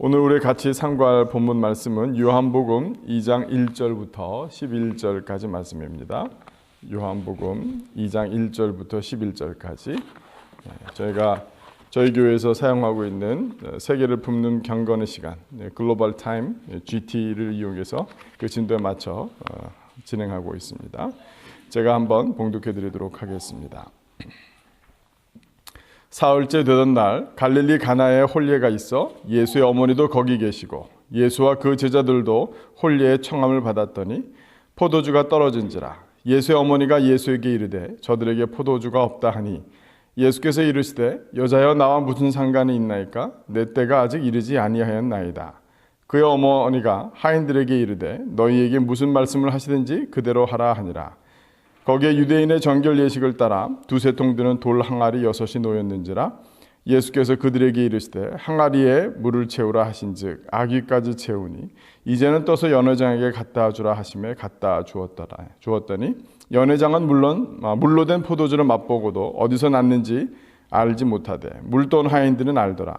오늘 우리 같이 상고할 본문 말씀은 요한복음 2장 1절부터 11절까지 말씀입니다. 요한복음 2장 1절부터 11절까지 저희 교회에서 사용하고 있는 세계를 품는 경건의 시간 글로벌 타임 GT를 이용해서 그 진도에 맞춰 진행하고 있습니다. 제가 한번 봉독해 드리도록 하겠습니다. 사흘째 되던 날 갈릴리 가나에 혼례가 있어 예수의 어머니도 거기 계시고 예수와 그 제자들도 혼례의 청함을 받았더니 포도주가 떨어진지라. 예수의 어머니가 예수에게 이르되 저들에게 포도주가 없다 하니 예수께서 이르시되 여자여 나와 무슨 상관이 있나이까? 내 때가 아직 이르지 아니하였나이다. 그의 어머니가 하인들에게 이르되 너희에게 무슨 말씀을 하시든지 그대로 하라 하니라. 거기에 유대인의 정결 예식을 따라 두세 통 드는 돌 항아리 6이 놓였는지라. 예수께서 그들에게 이르시되 항아리에 물을 채우라 하신즉 아귀까지 채우니 이제는 떠서 연회장에게 갖다 주라 하시매 갖다 주었더니 연회장은 물론 물로 된 포도주를 맛보고도 어디서 났는지 알지 못하되 물돈 하인들은 알더라.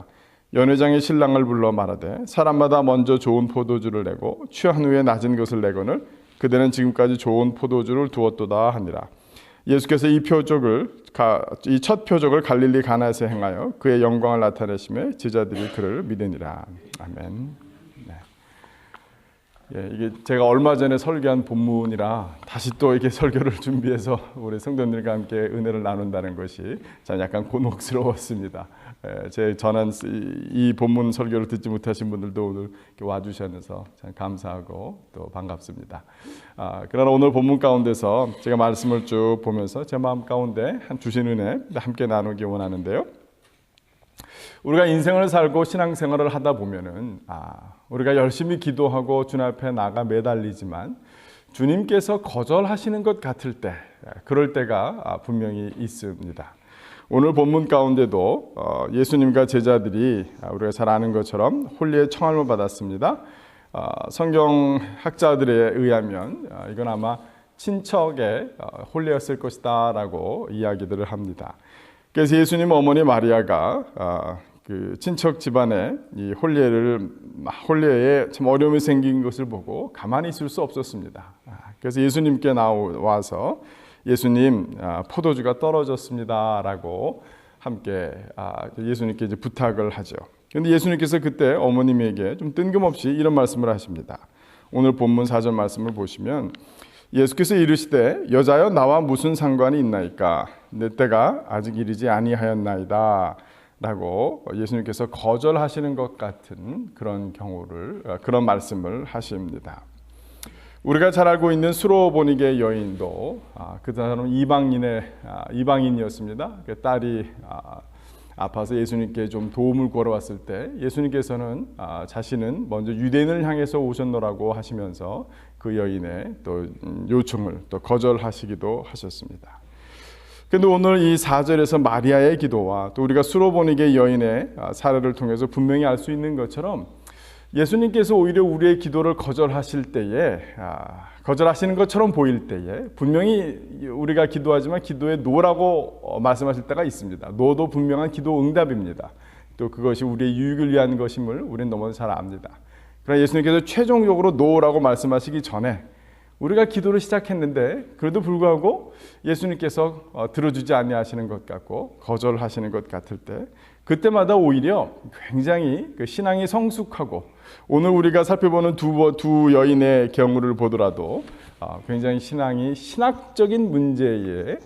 연회장의 신랑을 불러 말하되 사람마다 먼저 좋은 포도주를 내고 취한 후에 낮은 것을 내거늘 그대는 지금까지 좋은 포도주를 두었도다 하니라. 예수께서 이 첫 표적을 갈릴리 가나에서 행하여 그의 영광을 나타내시며 제자들이 그를 믿으니라. 아멘. 네. 이게 제가 얼마 전에 설교한 본문이라 다시 또 이렇게 설교를 준비해서 우리 성도님들과 함께 은혜를 나눈다는 것이 참 약간 곤혹스러웠습니다. 제 전한 이 본문 설교를 듣지 못하신 분들도 오늘 와주셔서 참 감사하고 또 반갑습니다. 그러나 오늘 본문 가운데서 제가 말씀을 쭉 보면서 제 마음 가운데 주신 은혜 함께 나누기 원하는데요. 우리가 인생을 살고 신앙생활을 하다 보면은 우리가 열심히 기도하고 주님 앞에 나가 매달리지만 주님께서 거절하시는 것 같을 때, 그럴 때가 분명히 있습니다. 오늘 본문 가운데도 예수님과 제자들이 우리가 잘 아는 것처럼 혼례의 청함을 받았습니다. 성경학자들에 의하면 이건 아마 친척의 혼례였을 것이다 라고 이야기들을 합니다. 그래서 예수님 어머니 마리아가 그 친척 집안에 이 혼례에 참 어려움이 생긴 것을 보고 가만히 있을 수 없었습니다. 그래서 예수님께 나와서 예수님 포도주가 떨어졌습니다라고 함께 예수님께 이제 부탁을 하죠. 그런데 예수님께서 그때 어머님에게 좀 뜬금없이 이런 말씀을 하십니다. 오늘 본문 4절 말씀을 보시면 예수께서 이르시되 여자여 나와 무슨 상관이 있나이까? 내 때가 아직 이르지 아니하였나이다 라고 예수님께서 거절하시는 것 같은 그런 그런 말씀을 하십니다. 우리가 잘 알고 있는 수로보니게 여인도 그 사람은 이방인이었습니다. 그 딸이 아파서 예수님께 좀 도움을 구하러 때 예수님께서는 자신은 먼저 유대인을 향해서 오셨노라고 하시면서 그 여인의 또 요청을 또 거절하시기도 하셨습니다. 그런데 오늘 이 4절에서 마리아의 기도와 또 우리가 수로보니게 여인의 사례를 통해서 분명히 알 수 있는 것처럼 예수님께서 오히려 우리의 기도를 거절하실 때에 거절하시는 것처럼 보일 때에 분명히 우리가 기도하지만 기도에 노라고 말씀하실 때가 있습니다. 노도 분명한 기도 응답입니다. 또 그것이 우리의 유익을 위한 것임을 우리는 너무 잘 압니다. 그러나 예수님께서 최종적으로 노라고 말씀하시기 전에 우리가 기도를 시작했는데 그래도 불구하고 예수님께서 들어주지 아니하시는 것 같고 거절하시는 것 같을 때 그때마다 오히려 굉장히 그 신앙이 성숙하고 오늘 우리가 살펴보는 두 여인의 경우를 보더라도 굉장히 신앙이 신학적인 문제에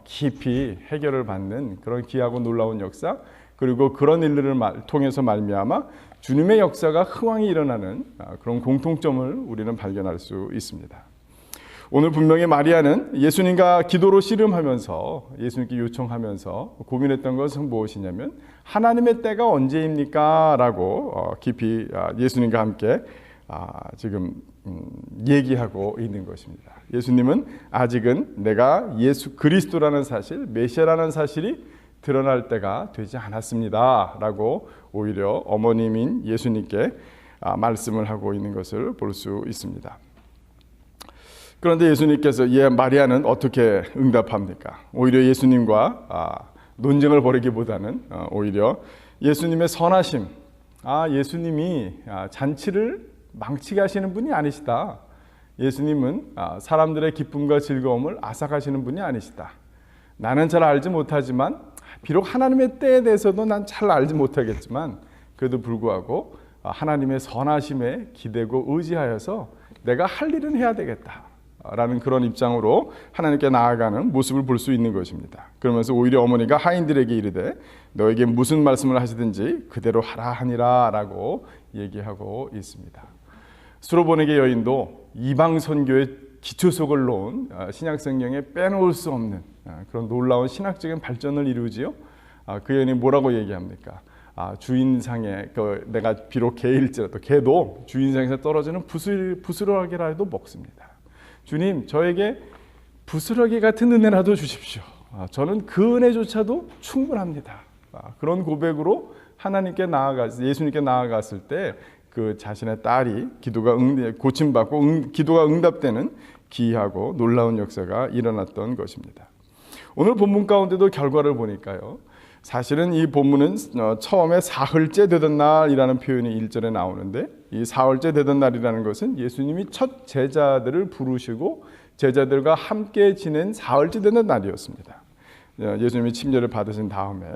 깊이 해결을 받는 그런 귀하고 놀라운 역사 그리고 그런 일들을 통해서 말미암아 주님의 역사가 흥왕이 일어나는 그런 공통점을 우리는 발견할 수 있습니다. 오늘 분명히 마리아는 예수님과 기도로 씨름하면서 예수님께 요청하면서 고민했던 것은 무엇이냐면 하나님의 때가 언제입니까? 라고 깊이 예수님과 함께 지금 얘기하고 있는 것입니다. 예수님은 아직은 내가 예수 그리스도라는 사실, 메시아라는 사실이 드러날 때가 되지 않았습니다. 라고 오히려 어머님인 예수님께 말씀을 하고 있는 것을 볼 수 있습니다. 그런데 예수님께서 마리아는 어떻게 응답합니까? 오히려 예수님과 논쟁을 벌이기보다는 오히려 예수님의 선하심 예수님이 잔치를 망치게 하시는 분이 아니시다. 예수님은 사람들의 기쁨과 즐거움을 앗아가시는 분이 아니시다. 나는 잘 알지 못하지만 비록 하나님의 때에 대해서도 난 잘 알지 못하겠지만 그래도 불구하고 하나님의 선하심에 기대고 의지하여서 내가 할 일은 해야 되겠다 라는 그런 입장으로 하나님께 나아가는 모습을 볼 수 있는 것입니다. 그러면서 오히려 어머니가 하인들에게 이르되 너에게 무슨 말씀을 하시든지 그대로 하라 하니라 라고 얘기하고 있습니다. 수로보네게 여인도 이방 선교의 기초석을 놓은 신약성경에 빼놓을 수 없는 그런 놀라운 신학적인 발전을 이루지요. 그 여인이 뭐라고 얘기합니까? 주인상에 내가 비록 개일지라도 개도 주인상에서 떨어지는 부스러기라도 먹습니다. 주님, 저에게 부스러기 같은 은혜라도 주십시오. 저는 그 은혜조차도 충분합니다. 그런 고백으로 하나님께 예수님께 나아갔을 때 그 자신의 딸이 기도가 고침받고 기도가 응답되는 기이하고 놀라운 역사가 일어났던 것입니다. 오늘 본문 가운데도 결과를 보니까요. 사실은 이 본문은 처음에 사흘째 되던 날이라는 표현이 1절에 나오는데 이 사흘째 되던 날이라는 것은 예수님이 첫 제자들을 부르시고 제자들과 함께 지낸 사흘째 되는 날이었습니다. 예수님이 침례를 받으신 다음에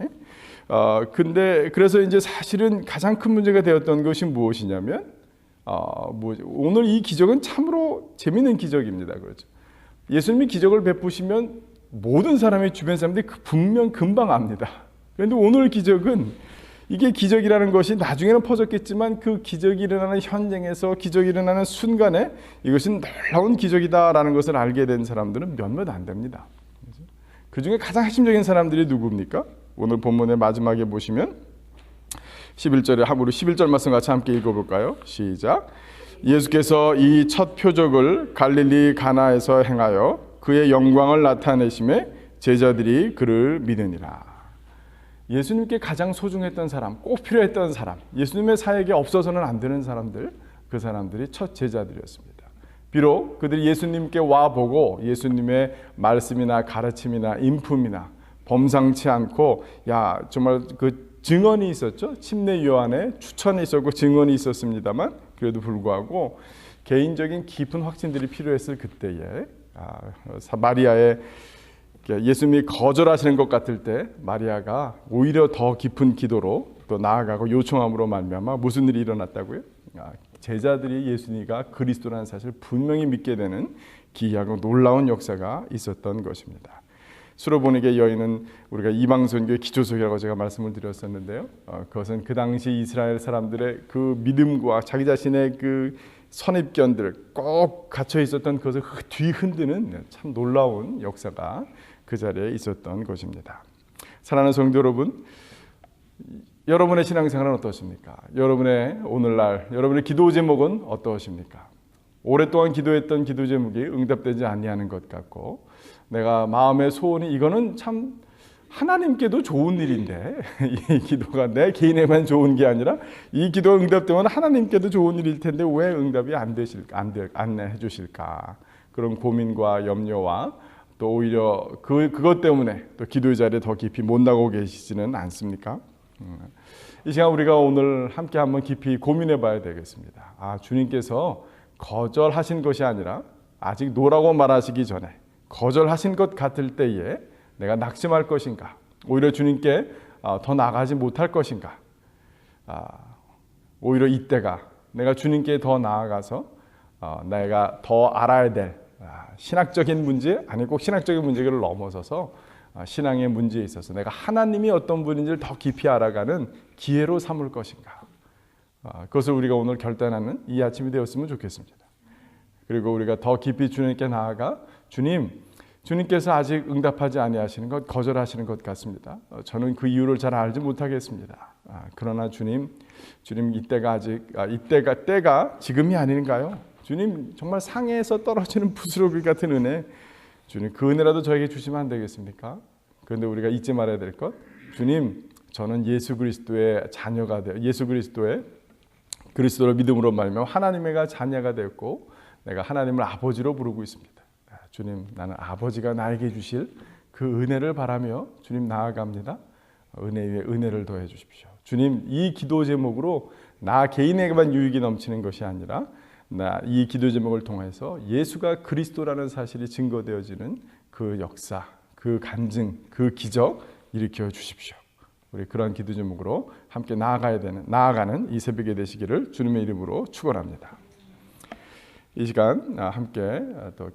그래서 이제 사실은 가장 큰 문제가 되었던 것이 무엇이냐면 오늘 이 기적은 참으로 재미있는 기적입니다. 그렇죠? 예수님이 기적을 베푸시면 모든 사람의 주변 사람들이 분명 금방 압니다. 그런데 오늘 기적은 이게 기적이라는 것이 나중에는 퍼졌겠지만 그 기적이 일어나는 현장에서 기적이 일어나는 순간에 이것은 놀라운 기적이다라는 것을 알게 된 사람들은 몇몇 안 됩니다. 그 중에 가장 핵심적인 사람들이 누굽니까? 오늘 본문의 마지막에 보시면 11절에 우리 11절 말씀 같이 함께 읽어볼까요? 시작. 예수께서 이 첫 표적을 갈릴리 가나에서 행하여 그의 영광을 나타내심에 제자들이 그를 믿으니라. 예수님께 가장 소중했던 사람, 꼭 필요했던 사람, 예수님의 사역에 없어서는 안 되는 사람들, 그 사람들이 첫 제자들이었습니다. 비록 그들이 예수님께 와보고 예수님의 말씀이나 가르침이나 인품이나 범상치 않고 정말 그 증언이 있었죠. 침례 요한의 추천이 있었고 증언이 있었습니다만 그래도 불구하고 개인적인 깊은 확신들이 필요했을 그때에 마리아의 예수님이 거절하시는 것 같을 때 마리아가 오히려 더 깊은 기도로 또 나아가고 요청함으로 말미암아 무슨 일이 일어났다고요? 제자들이 예수님이 그리스도라는 사실을 분명히 믿게 되는 기이하고 놀라운 역사가 있었던 것입니다. 수로보네게 여인은 우리가 이방 선교의 기초석이라고 제가 말씀을 드렸었는데요. 그것은 그 당시 이스라엘 사람들의 그 믿음과 자기 자신의 그 선입견들 꼭 갇혀 있었던 그것을 뒤흔드는 참 놀라운 역사가 그 자리에 있었던 것입니다. 사랑하는 성도 여러분, 여러분의 신앙생활은 어떠십니까? 여러분의 오늘날 여러분의 기도 제목은 어떠십니까? 오랫동안 기도했던 기도 제목이 응답되지 아니하는 것 같고 내가 마음의 소원이 이거는 참 하나님께도 좋은 일인데 이 기도가 내 개인에만 좋은 게 아니라 이 기도가 응답되면 하나님께도 좋은 일일 텐데 왜 응답이 안 해주실까? 그런 고민과 염려와 또 오히려 그것 때문에 또 기도의 자리에 더 깊이 못 나고 계시지는 않습니까? 이 시간 우리가 오늘 함께 한번 깊이 고민해 봐야 되겠습니다. 주님께서 거절하신 것이 아니라 아직 노라고 말하시기 전에 거절하신 것 같을 때에 내가 낙심할 것인가? 오히려 주님께 더 나아가지 못할 것인가? 오히려 이때가 내가 주님께 더 나아가서 내가 더 알아야 될 신학적인 문제, 아니 꼭 신학적인 문제를 넘어서서 신앙의 문제에 있어서 내가 하나님이 어떤 분인지를 더 깊이 알아가는 기회로 삼을 것인가? 그것을 우리가 오늘 결단하는 이 아침이 되었으면 좋겠습니다. 그리고 우리가 더 깊이 주님께 나아가 주님께서 아직 응답하지 아니하시는 것, 거절하시는 것 같습니다. 저는 그 이유를 잘 알지 못하겠습니다. 그러나 주님 이때가 때가 지금이 아닌가요? 주님 정말 상해에서 떨어지는 부스러기 같은 은혜, 주님 그 은혜라도 저에게 주시면 안 되겠습니까? 그런데 우리가 잊지 말아야 될 것, 주님 저는 예수 그리스도의 자녀가 되어 그리스도를 믿음으로 말하면 하나님의 자녀가 되었고 내가 하나님을 아버지로 부르고 있습니다. 주님 나는 아버지가 나에게 주실 그 은혜를 바라며 주님 나아갑니다. 은혜 위에 은혜를 더해 주십시오. 주님 이 기도 제목으로 나 개인에게만 유익이 넘치는 것이 아니라 이 기도 제목을 통해서 예수가 그리스도라는 사실이 증거되어지는 그 역사, 그 간증, 그 기적 일으켜 주십시오. 우리 그런 기도 제목으로 함께 나아가는 이 새벽에 되시기를 주님의 이름으로 축원합니다. 이 시간 함께 또